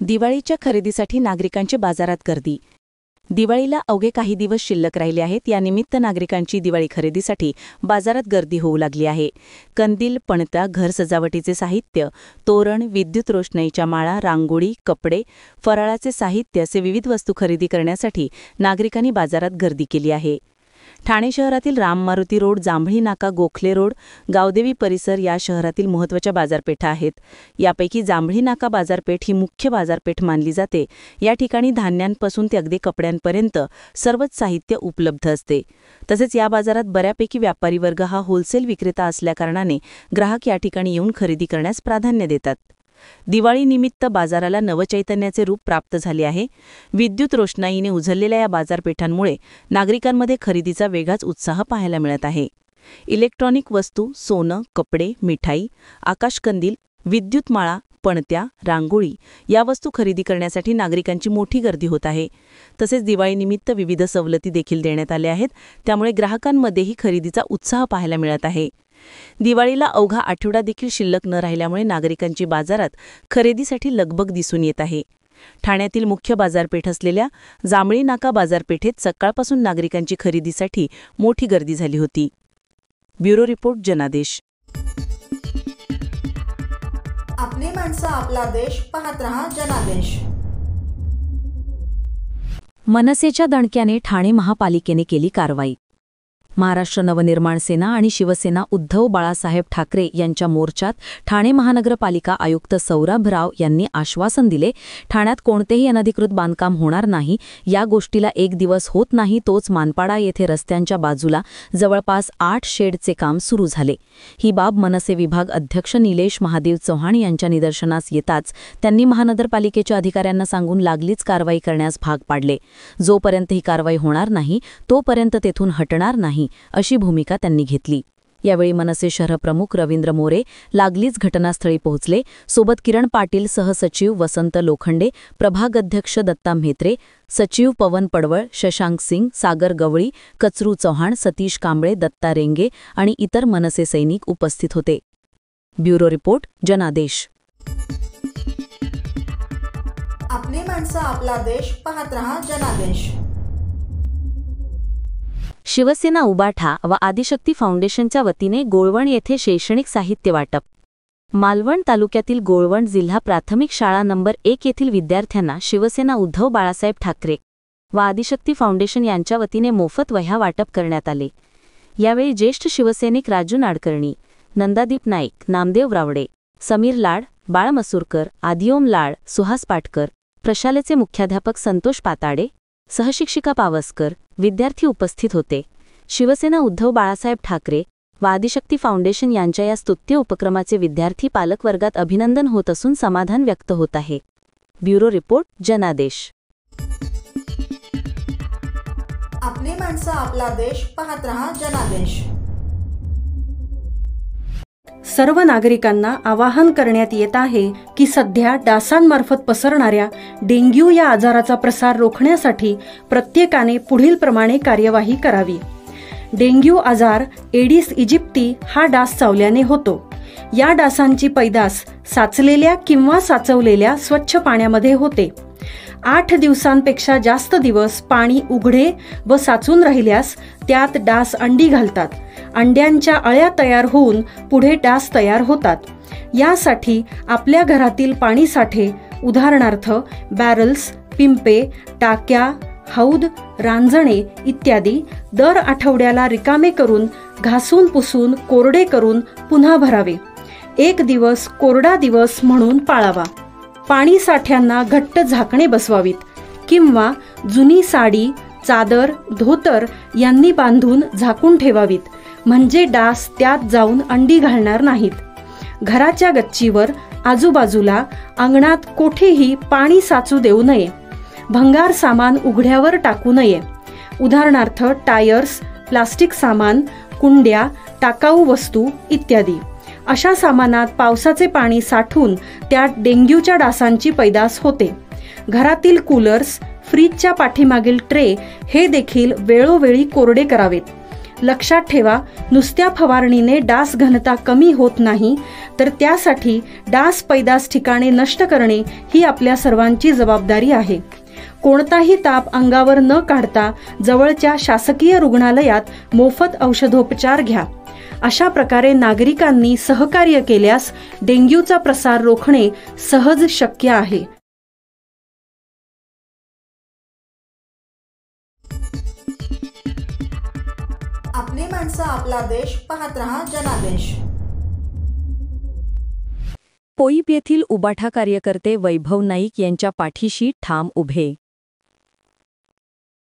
दिवाळीच्या खरेदीसाठी नागरिकांची बाजारात गर्दी। दिवाळीला अवघे काही दिवस शिल्लक राहिले आहेत। यानिमित्त नागरिकांची दिवाळी खरेदीसाठी बाजारात गर्दी होऊ लागली आहे। कंदील, पणत्या, घर सजावटीचे साहित्य, तोरण, विद्युत रोषणाईच्या माळा, रांगोळी, कपडे, फराळाचे साहित्य असे विविध वस्तू खरेदी करण्यासाठी नागरिकांनी बाजारात गर्दी केली आहे। ठाणे शहरातील राम मारुती रोड, जांभळी नाका, गोखले रोड, गावदेवी परिसर या शहरातील महत्त्वाच्या बाजारपेठा आहेत। यापैकी जांभळी नाका बाजारपेठ ही मुख्य बाजारपेठ मानली जाते। या ठिकाणी धान्यांपासून ते अगदी कपड्यांपर्यंत सर्वच साहित्य उपलब्ध असते। तसेच या बाजारात बऱ्यापैकी व्यापारी वर्ग हा होलसेल विक्रेता असल्याकारणाने ग्राहक या ठिकाणी येऊन खरेदी करण्यास प्राधान्य देतात। दिवाळीनिमित्त बाजाराला नवचैतन्याचे रूप प्राप्त झाले आहे। विद्युत रोषणाईने उजळलेल्या या बाजारपेठांमुळे नागरिकांमध्ये खरेदीचा वेगळाच उत्साह पाहायला मिळत आहे। इलेक्ट्रॉनिक वस्तू, सोनं, कपडे, मिठाई, आकाशकंदील, विद्युत माळा, पणत्या, रांगोळी या वस्तू खरेदी करण्यासाठी नागरिकांची मोठी गर्दी होत आहे। तसेच दिवाळीनिमित्त विविध सवलती देखील देण्यात आल्या आहेत। त्यामुळे ग्राहकांमध्येही खरेदीचा उत्साह पाहायला मिळत आहे। दिवाळीला अवघा आठवडा देखील शिल्लक न राहिल्यामुळे नागरिकांची बाजारात खरेदीसाठी लगबग दिसून येत आहे। ठाण्यातील मुख्य बाजारपेठ असलेल्या जांभळी नाका बाजारपेठेत सकाळपासून नागरिकांची खरेदीसाठी मोठी गर्दी झाली होती। ब्युरो रिपोर्ट, जनादेश। आपली माणसं, आपला देश, पाहत रहा जनादेश। मनसेच्या दणक्याने ठाणे महापालिकेने केली कारवाई। महाराष्ट्र नवनिर्माण सेना आणि शिवसेना उद्धव बाळासाहेब ठाकरे यांच्या मोर्चात ठाणे महानगरपालिका आयुक्त सौरभ राव यांनी आश्वासन दिले, ठाण्यात कोणतेही अनधिकृत बांधकाम होणार नाही। या गोष्टीला एक दिवस होत नाही तोच मानपाडा येथे रस्त्यांच्या बाजूला जवळपास 8 शेडचे काम सुरू झाले। ही बाब मनसे विभाग अध्यक्ष निलेश महादेव चव्हाण यांच्या निदर्शनास येताच त्यांनी महानगरपालिकेच्या अधिकाऱ्यांना सांगून लागलीच कारवाई करण्यास भाग पाडले। जोपर्यंत ही कारवाई होणार नाही तोपर्यंत तेथून हटणार नाही अशी भूमिका त्यांनी घेतली। यावेळी मनसे शहरप्रमुख रवींद्र मोरे लागलीच घटनास्थळी पोहोचले। सोबत किरण पाटील, सहसचिव वसंत लोखंडे, प्रभाग अध्यक्ष दत्ता म्हेत्रे, सचिव पवन पडवळ, शशांक सिंग, सागर गवळी, कचरू चव्हाण, सतीश कांबळे, दत्ता रेंगे आणि इतर मनसे सैनिक उपस्थित होते। ब्युरो रिपोर्ट, जनादेश। आपली माणसं, आपला देश, पाहत रहा जनादेश। शिवसेना उबाठा व आदिशक्ती फाउंडेशनच्या वतीने गोळवण येथे शैक्षणिक साहित्य वाटप। मालवण तालुक्यातील गोळवण जिल्हा प्राथमिक शाळा नंबर 1 येथील विद्यार्थ्यांना शिवसेना उद्धव बाळासाहेब ठाकरे व आदिशक्ती फाउंडेशन यांच्या वतीने मोफत वह्या वाटप करण्यात आले। यावेळी ज्येष्ठ शिवसैनिक राजू नाडकर्णी, नंदादीप नाईक, नामदेव रावडे, समीर लाड, बाळ मसूरकर, आदिओम लाड, सुहास पाटकर, प्रशालेचे मुख्याध्यापक संतोष पाताडे, सहशिक्षिका पावसकर, विद्यार्थी उपस्थित होते। शिवसेना उद्धव बाळासाहेब ठाकरे व आदिशक्ती फाउंडेशन यांच्या या स्तुत्य उपक्रमाचे विद्यार्थी पालक वर्गात अभिनंदन होत असून समाधान व्यक्त होत आहे। ब्युरो रिपोर्ट, जनादेश। आपली माणसं, आपला देश, पाहत रहा जनादेश। सर्व नागरिकांना आवाहन करण्यात येत आहे की सध्या डासांमार्फत पसरणाऱ्या डेंग्यू या आजाराचा प्रसार रोखण्यासाठी प्रत्येकाने पुढील प्रमाणे कार्यवाही करावी। डेंग्यू आजार एडिस इजिप्ती हा डास चावल्याने होतो। या डासांची पैदास साचलेल्या किंवा साचवलेल्या स्वच्छ पाण्यामध्ये होते। 8 दिवसांपेक्षा जास्त दिवस पाणी उघडे व साचून राहिल्यास त्यात डास अंडी घालतात। अंड्यांच्या अळ्या तयार होऊन पुढे डास तयार होतात। यासाठी आपल्या घरातील पाणी साठे, उदाहरणार्थ बॅरल्स, पिंपे, टाक्या, हौद, रांजणे इत्यादी दर आठवड्याला रिकामे करून घासून पुसून कोरडे करून पुन्हा भरावे। 1 दिवस कोरडा दिवस म्हणून पाळावा। पाणी साठ्यांना घट्ट झाकणे बसवावीत किंवा जुनी साडी, चादर, धोतर यांनी बांधून झाकून ठेवावीत, म्हणजे डास त्यात जाऊन अंडी घालणार नाहीत। घराच्या गच्चीवर, आजूबाजूला, अंगणात कोठेही पाणी साचू देऊ नये। भंगार सामान उघड्यावर टाकू नये, उदाहरणार्थ टायर्स, प्लास्टिक सामान, कुंड्या, टाकाऊ वस्तू इत्यादी। अशा सामानात पावसाचे पाणी साठून त्यात डेंग्यूच्या डासांची पैदास होते। घरातील कूलर्स, फ्रीजच्या पाठीमागील ट्रे हे देखील वेळोवेळी कोरडे करावेत। लक्षात ठेवा, नुसत्या फवारणीने डास घनता कमी होत नाही, तर त्यासाठी डास पैदास ठिकाणे नष्ट करणे ही आपल्या सर्वांची जबाबदारी आहे. कोणताही ताप अंगावर न काढता जवळच्या शासकीय रुग्णालयात मोफत औषधोपचार घ्या. अशा प्रकारे नागरिकांनी सहकार्य केल्यास डेंग्यूचा प्रसार रोखणे सहज शक्य आहे. आपली माणसं, आपला देश, पाहत रहा जनादेश. पोईप येथील उबाठा कार्यकर्ते वैभव नाईक यांच्या पाठीशी ठाम उभे.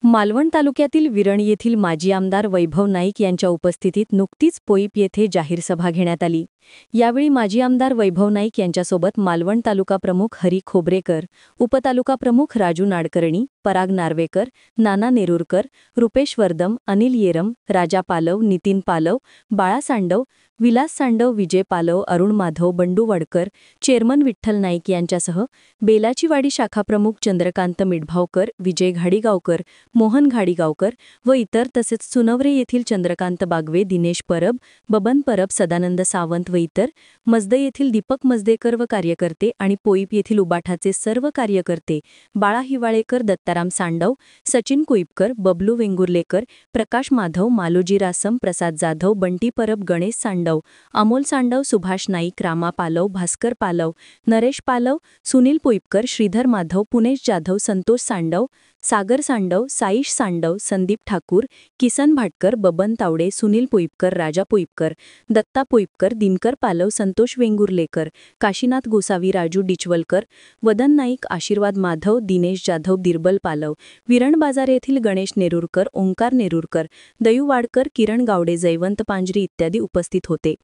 मालवण तालुक्यातील विरण येथील माजी आमदार वैभव नाईक यांच्या उपस्थितीत नुकतीच पोईप येथे जाहीर सभा घेण्यात आली. यावेळी माजी आमदार वैभव नाईक यांच्यासोबत मालवण तालुका प्रमुख हरी खोब्रेकर, उपतालुका प्रमुख राजू नाडकर्णी, पराग नार्वेकर, नाना नेरुरकर, रुपेश वर्दम, अनिल येरम, राजा पालव, नितीन पालव, बाळा सांडव, विलास सांडव, विजय पालव, अरुण माधव, बंडू वडकर, चेअरमन विठ्ठल नाईक यांच्यासह बेलाचीवाडी शाखाप्रमुख चंद्रकांत मिठभावकर, विजय घाडीगावकर, मोहन घाडीगावकर व इतर, तसेच सुनवरे येथील चंद्रकांत बागवे, दिनेश परब, बबन परब, सदानंद सावंत व इतर, मजदे येथील दीपक मजदेकर व कार्यकर्ते आणि पोईप येथील उबाठाचे सर्व कार्यकर्ते, बाळा हिवाळेकर, दत्ताराम सांडव, सचिन कुईपकर, बबलू वेंगुर्लेकर, प्रकाश माधव, मालोजी रासम, प्रसाद जाधव, बंटी परब, गणेश सांडव, अमोल सांडव, सुभाष नाईक, रामा पालव, भास्कर पालव, नरेश पालव, सुनील पोईपकर, श्रीधर माधव, पुनेश जाधव, संतोष सांडव, सागर सांडव, साईश सांडव, संदीप ठाकूर, किसन भाटकर, बबन तावडे, सुनील पोईपकर, राजा पोईपकर, दत्ता पोईपकर, दिनकर पालव, संतोष वेंगुर्लेकर, काशीनाथ गोसावी, राजू डिचवलकर, वदन नाईक, आशीर्वाद माधव, दिनेश जाधव, दिर्बल पालव, विरण बाजार येथील गणेश नेरुरकर, ओंकार नेरुरकर, दयू वाडकर, किरण गावडे, जयवंत पांजरी इत्यादी उपस्थित होते.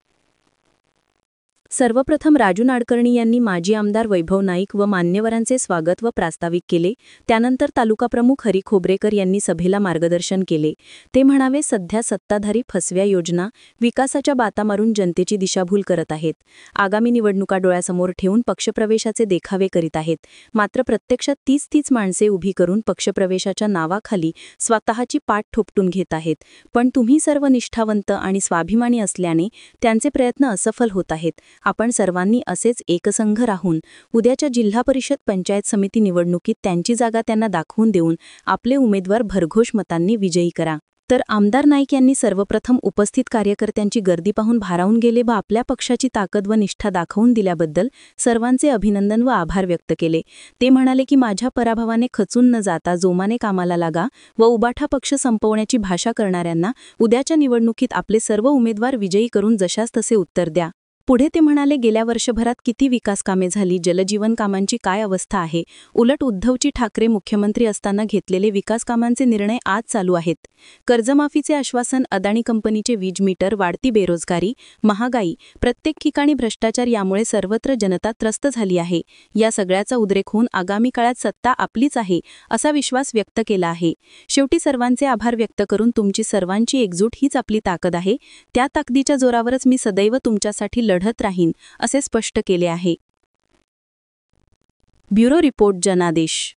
सर्वप्रथम राजू नाडकर्णी यांनी माजी आमदार वैभव नाईक व मान्यवरांचे स्वागत व प्रास्ताविक केले. त्यानंतर तालुका प्रमुख हरी खोब्रेकर यांनी सभेला मार्गदर्शन केले. ते म्हणावे, सध्या सत्ताधारी फसव्या योजना, विकासाच्या बाता मारून जनतेची दिशाभूल करत आहेत. आगामी निवडणुका डोळ्यासमोर ठेवून पक्षप्रवेशाचे देखावे करीत आहेत. मात्र प्रत्यक्षात तीच माणसे उभी करून पक्षप्रवेशाच्या नावाखाली स्वतःची पाठ ठोपटून घेत आहेत. पण तुम्ही सर्व निष्ठावंत आणि स्वाभिमानी असल्याने त्यांचे प्रयत्न असफल होत आहेत. आपण सर्वांनी असेच एकसंघ राहून उद्याच्या जिल्हा परिषद पंचायत समिती निवडणुकीत त्यांची जागा त्यांना दाखवून देऊन आपले उमेदवार भरघोष मतांनी विजयी करा. तर आमदार नाईक यांनी सर्वप्रथम उपस्थित कार्यकर्त्यांची गर्दी पाहून भारावून गेले व आपल्या पक्षाची ताकद व निष्ठा दाखवून दिल्याबद्दल सर्वांचे अभिनंदन व आभार व्यक्त केले. ते म्हणाले की माझ्या पराभवाने खचून न जाता जोमाने कामाला लागा व उबाठा पक्ष संपवण्याची भाषा करणाऱ्यांना उद्याच्या निवडणुकीत आपले सर्व उमेदवार विजयी करून जशास तसे उत्तर द्या. पुढे ते म्हणाले, गेल्या वर्षभरात किती विकास कामे झाली, जलजीवन कामांची काय अवस्था आहे. उलट उद्धवजी ठाकरे मुख्यमंत्री असताना घेतलेले विकास कामांचे निर्णय आज चालू आहेत. कर्जमाफीचे आश्वासन, अदानी कंपनीचे वीज मीटर, वाढती बेरोजगारी, महागाई, प्रत्येक ठिकाणी भ्रष्टाचार यामुळे सर्वत्र जनता त्रस्त झाली आहे. या सगळ्याचा उद्रेक होऊन आगामी काळात सत्ता आपलीच आहे असा विश्वास व्यक्त केला आहे. शेवटी सर्वांचे आभार व्यक्त करून तुमची सर्वांची एकजूट हीच आपली ताकद आहे. त्या ताकदीच्या जोरावरच मी सदैव तुमच्यासाठी लढत राहीन असे स्पष्ट केले आहे. ब्युरो रिपोर्ट, जनादेश.